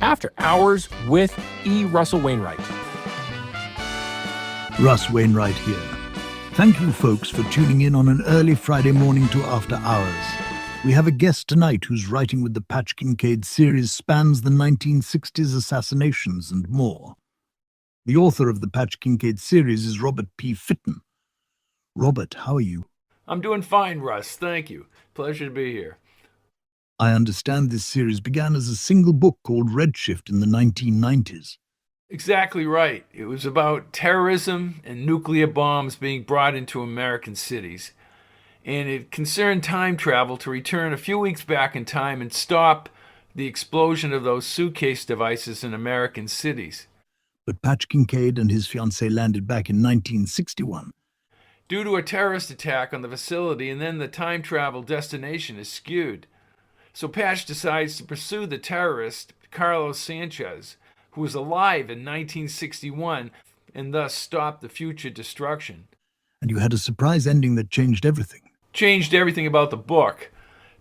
After Hours with E. Russell Wainwright. Russ Wainwright here. Thank you, folks, for tuning in on an early Friday morning to After Hours. We have a guest tonight whose writing with the Patch Kincaid series spans the 1960s assassinations and more. The author of the Patch Kincaid series is Robert P. Fitton. Robert, how are you? I'm doing fine, Russ. Thank you. Pleasure to be here. I understand this series began as a single book called Redshift in the 1990s. Exactly right. It was about terrorism and nuclear bombs being brought into American cities. And it concerned time travel to return a few weeks back in time and stop the explosion of those suitcase devices in American cities. But Patch Kincaid and his fiancée landed back in 1961. Due to a terrorist attack on the facility, and then the time travel destination is skewed. So Patch decides to pursue the terrorist, Carlos Sanchez, who was alive in 1961, and thus stop the future destruction. And you had a surprise ending that changed everything. Changed everything about the book.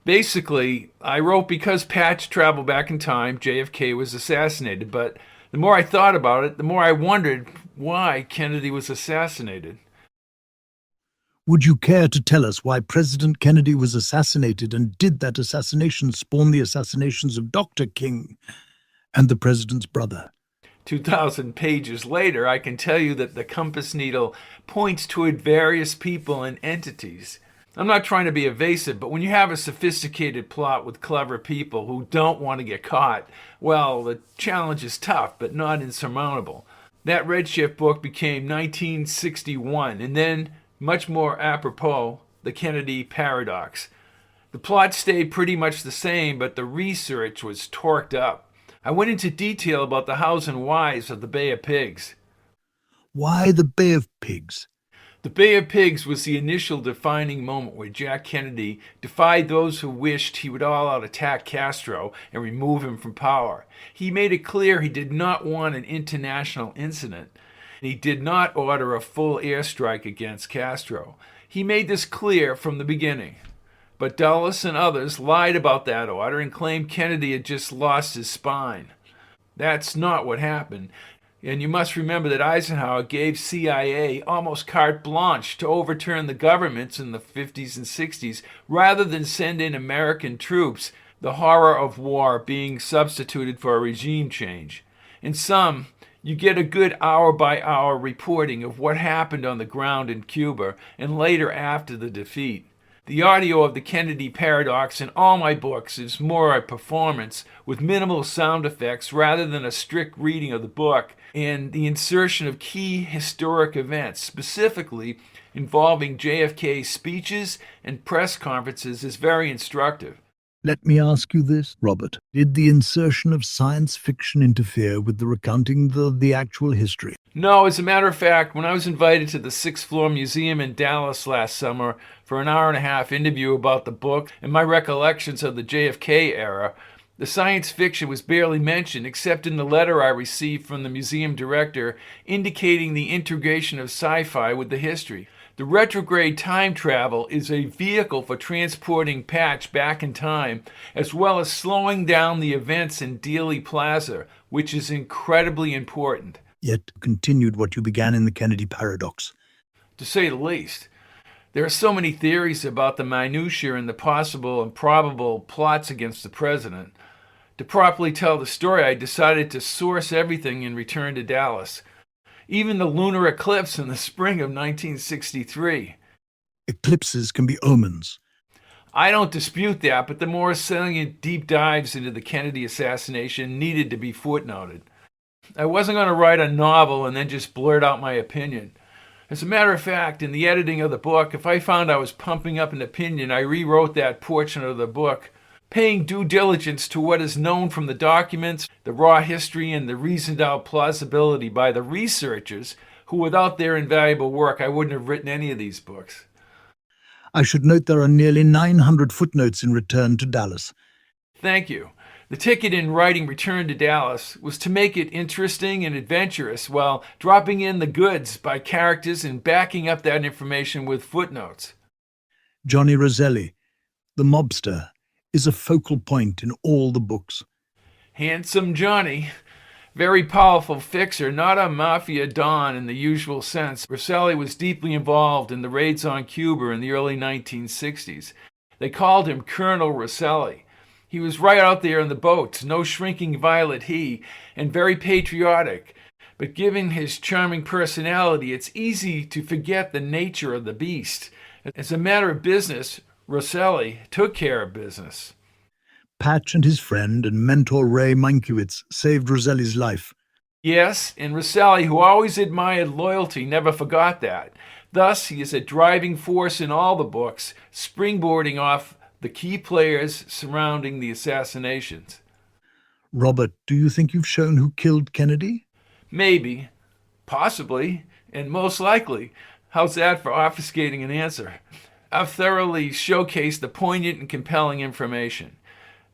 Basically, I wrote because Patch traveled back in time, JFK was assassinated, but the more I thought about it, the more I wondered why Kennedy was assassinated. Would you care to tell us why President Kennedy was assassinated, and did that assassination spawn the assassinations of Dr. King and the president's brother? 2,000 pages later, I can tell you that the compass needle points toward various people and entities. I'm not trying to be evasive, but when you have a sophisticated plot with clever people who don't want to get caught, well, the challenge is tough, but not insurmountable. That Redshift book became 1961, and then, much more apropos, the Kennedy paradox. The plot stayed pretty much the same, but the research was torqued up. I went into detail about the hows and whys of the Bay of Pigs. Why the Bay of Pigs? The Bay of Pigs was the initial defining moment where Jack Kennedy defied those who wished he would all-out attack Castro and remove him from power. He made it clear he did not want an international incident. He did not order a full airstrike against Castro. He made this clear from the beginning. But Dulles and others lied about that order and claimed Kennedy had just lost his spine. That's not what happened. And you must remember that Eisenhower gave CIA almost carte blanche to overturn the governments in the 50s and 60s rather than send in American troops, the horror of war being substituted for a regime change. In sum, you get a good hour-by-hour reporting of what happened on the ground in Cuba and later after the defeat. The audio of the Kennedy paradox in all my books is more a performance with minimal sound effects rather than a strict reading of the book, and the insertion of key historic events, specifically involving JFK speeches and press conferences, is very instructive. Let me ask you this, Robert. Did the insertion of science fiction interfere with the recounting of the actual history? No, as a matter of fact, when I was invited to the Sixth Floor Museum in Dallas last summer for an hour-and-a-half interview about the book and my recollections of the JFK era, the science fiction was barely mentioned except in the letter I received from the museum director indicating the integration of sci-fi with the history. The retrograde time travel is a vehicle for transporting Patch back in time, as well as slowing down the events in Dealey Plaza, which is incredibly important. Yet continued what you began in the Kennedy paradox. To say the least. There are so many theories about the minutiae and the possible and probable plots against the president. To properly tell the story, I decided to source everything and return to Dallas. Even the lunar eclipse in the spring of 1963. Eclipses can be omens. I don't dispute that, but the more salient deep dives into the Kennedy assassination needed to be footnoted. I wasn't going to write a novel and then just blurt out my opinion. As a matter of fact, in the editing of the book, if I found I was pumping up an opinion, I rewrote that portion of the book, paying due diligence to what is known from the documents, the raw history, and the reasoned out plausibility by the researchers who, without their invaluable work, I wouldn't have written any of these books. I should note there are nearly 900 footnotes in Return to Dallas. Thank you. The ticket in writing Return to Dallas was to make it interesting and adventurous while dropping in the goods by characters and backing up that information with footnotes. Johnny Roselli, the mobster, is a focal point in all the books. Handsome Johnny. Very powerful fixer, not a mafia don in the usual sense. Rosselli was deeply involved in the raids on Cuba in the early 1960s. They called him Colonel Rosselli. He was right out there in the boats, no shrinking violet he, and very patriotic. But given his charming personality, it's easy to forget the nature of the beast. As a matter of business, Rosselli took care of business. Patch and his friend and mentor Ray Mankiewicz saved Rosselli's life. Yes, and Rosselli, who always admired loyalty, never forgot that. Thus, he is a driving force in all the books, springboarding off the key players surrounding the assassinations. Robert, do you think you've shown who killed Kennedy? Maybe, possibly, and most likely. How's that for obfuscating an answer? I've thoroughly showcased the poignant and compelling information.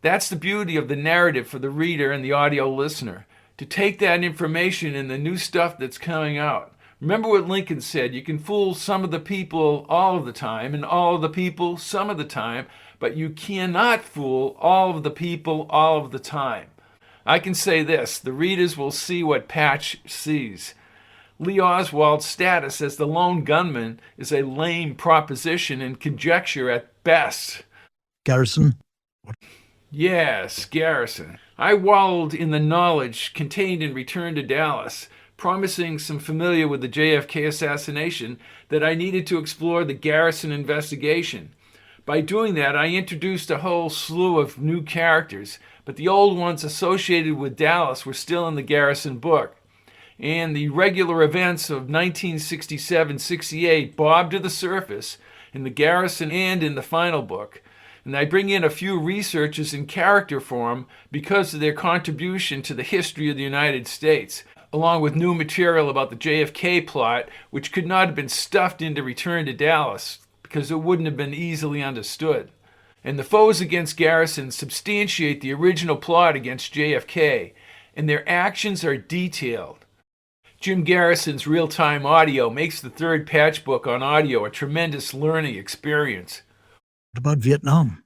That's the beauty of the narrative for the reader and the audio listener, to take that information and the new stuff that's coming out. Remember what Lincoln said, you can fool some of the people all of the time and all of the people some of the time, but you cannot fool all of the people all of the time. I can say this, the readers will see what Patch sees. Lee Oswald's status as the lone gunman is a lame proposition and conjecture at best. Garrison? Yes, Garrison. I wallowed in the knowledge contained in Return to Dallas, promising some familiar with the JFK assassination that I needed to explore the Garrison investigation. By doing that, I introduced a whole slew of new characters, but the old ones associated with Dallas were still in the Garrison book. And the regular events of 1967-68 bobbed to the surface in the Garrison and in the final book. And I bring in a few researchers in character form because of their contribution to the history of the United States, along with new material about the JFK plot, which could not have been stuffed into Return to Dallas because it wouldn't have been easily understood. And the foes against Garrison substantiate the original plot against JFK, and their actions are detailed. Jim Garrison's real-time audio makes the third Patch book on audio a tremendous learning experience. What about Vietnam?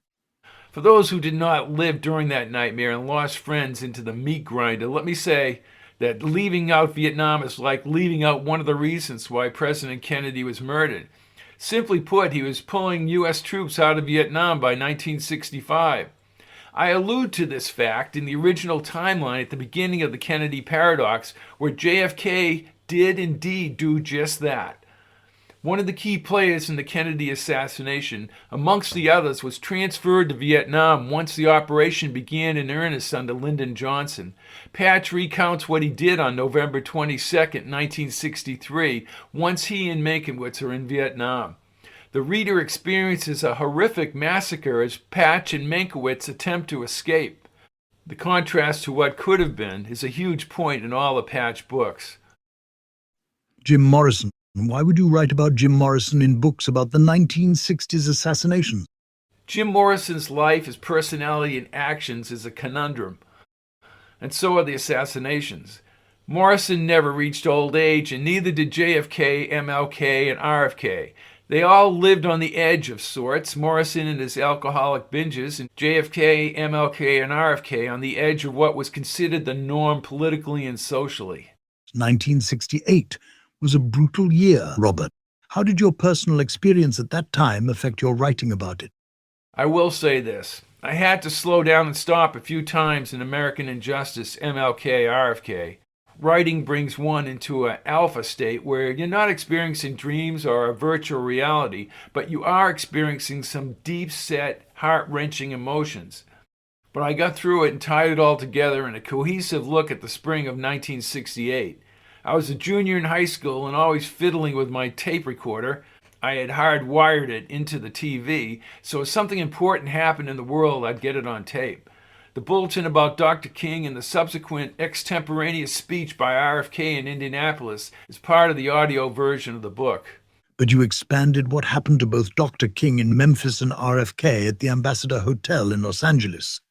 For those who did not live during that nightmare and lost friends into the meat grinder, let me say that leaving out Vietnam is like leaving out one of the reasons why President Kennedy was murdered. Simply put, he was pulling U.S. troops out of Vietnam by 1965. I allude to this fact in the original timeline at the beginning of the Kennedy paradox, where JFK did indeed do just that. One of the key players in the Kennedy assassination, amongst the others, was transferred to Vietnam once the operation began in earnest under Lyndon Johnson. Patch recounts what he did on November 22, 1963, once he and Mankiewicz are in Vietnam. The reader experiences a horrific massacre as Patch and Mankiewicz attempt to escape. The contrast to what could have been is a huge point in all the Patch books. Jim Morrison. Why would you write about Jim Morrison in books about the 1960s assassinations? Jim Morrison's life, his personality, and actions is a conundrum. And so are the assassinations. Morrison never reached old age, and neither did JFK, MLK, and RFK. They all lived on the edge of sorts, Morrison and his alcoholic binges, and JFK, MLK, and RFK on the edge of what was considered the norm politically and socially. 1968 was a brutal year, Robert. How did your personal experience at that time affect your writing about it? I will say this. I had to slow down and stop a few times in American Injustice, MLK, RFK. Writing brings one into an alpha state where you're not experiencing dreams or a virtual reality, but you are experiencing some deep-set, heart-wrenching emotions. But I got through it and tied it all together in a cohesive look at the spring of 1968. I was a junior in high school and always fiddling with my tape recorder. I had hardwired it into the TV, so if something important happened in the world, I'd get it on tape. The bulletin about Dr. King and the subsequent extemporaneous speech by RFK in Indianapolis is part of the audio version of the book. But you expanded what happened to both Dr. King in Memphis and RFK at the Ambassador Hotel in Los Angeles.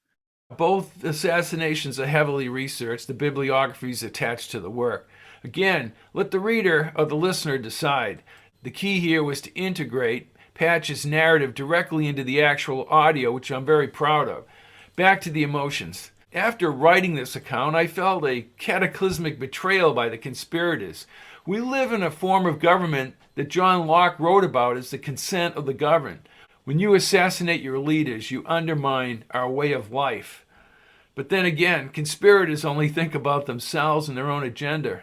Both assassinations are heavily researched, the bibliographies attached to the work. Again, let the reader or the listener decide. The key here was to integrate Patch's narrative directly into the actual audio, which I'm very proud of. Back to the emotions. After writing this account, I felt a cataclysmic betrayal by the conspirators. We live in a form of government that John Locke wrote about as the consent of the governed. When you assassinate your leaders, you undermine our way of life. But then again, conspirators only think about themselves and their own agenda.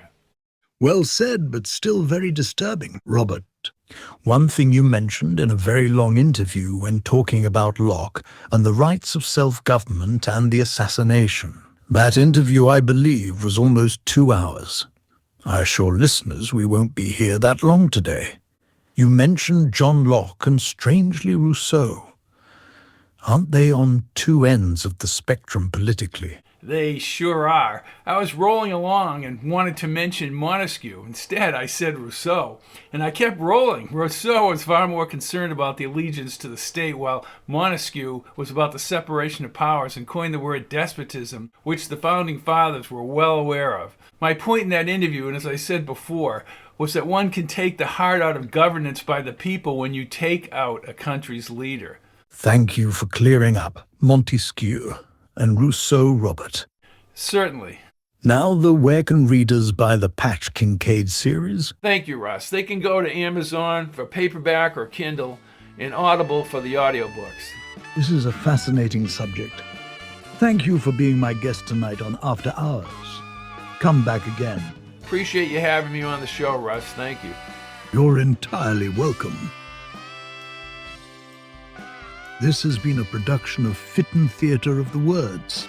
Well said, but still very disturbing, Robert. One thing you mentioned in a very long interview when talking about Locke and the rights of self-government and the assassination. That interview, I believe, was almost 2 hours. I assure listeners we won't be here that long today. You mentioned John Locke and, strangely, Rousseau. Aren't they on two ends of the spectrum politically? They sure are. I was rolling along and wanted to mention Montesquieu. Instead, I said Rousseau. And I kept rolling. Rousseau was far more concerned about the allegiance to the state, while Montesquieu was about the separation of powers and coined the word despotism, which the founding fathers were well aware of. My point in that interview, and as I said before, was that one can take the heart out of governance by the people when you take out a country's leader. Thank you for clearing up Montesquieu and Rousseau, Robert. Certainly. Now where can readers buy the Patch Kincaid series? Thank you, Russ. They can go to Amazon for paperback or Kindle, and Audible for the audiobooks. This is a fascinating subject. Thank you for being my guest tonight on After Hours. Come back again. Appreciate you having me on the show, Russ. Thank you. You're entirely welcome. This has been a production of Fitton Theatre of the Words.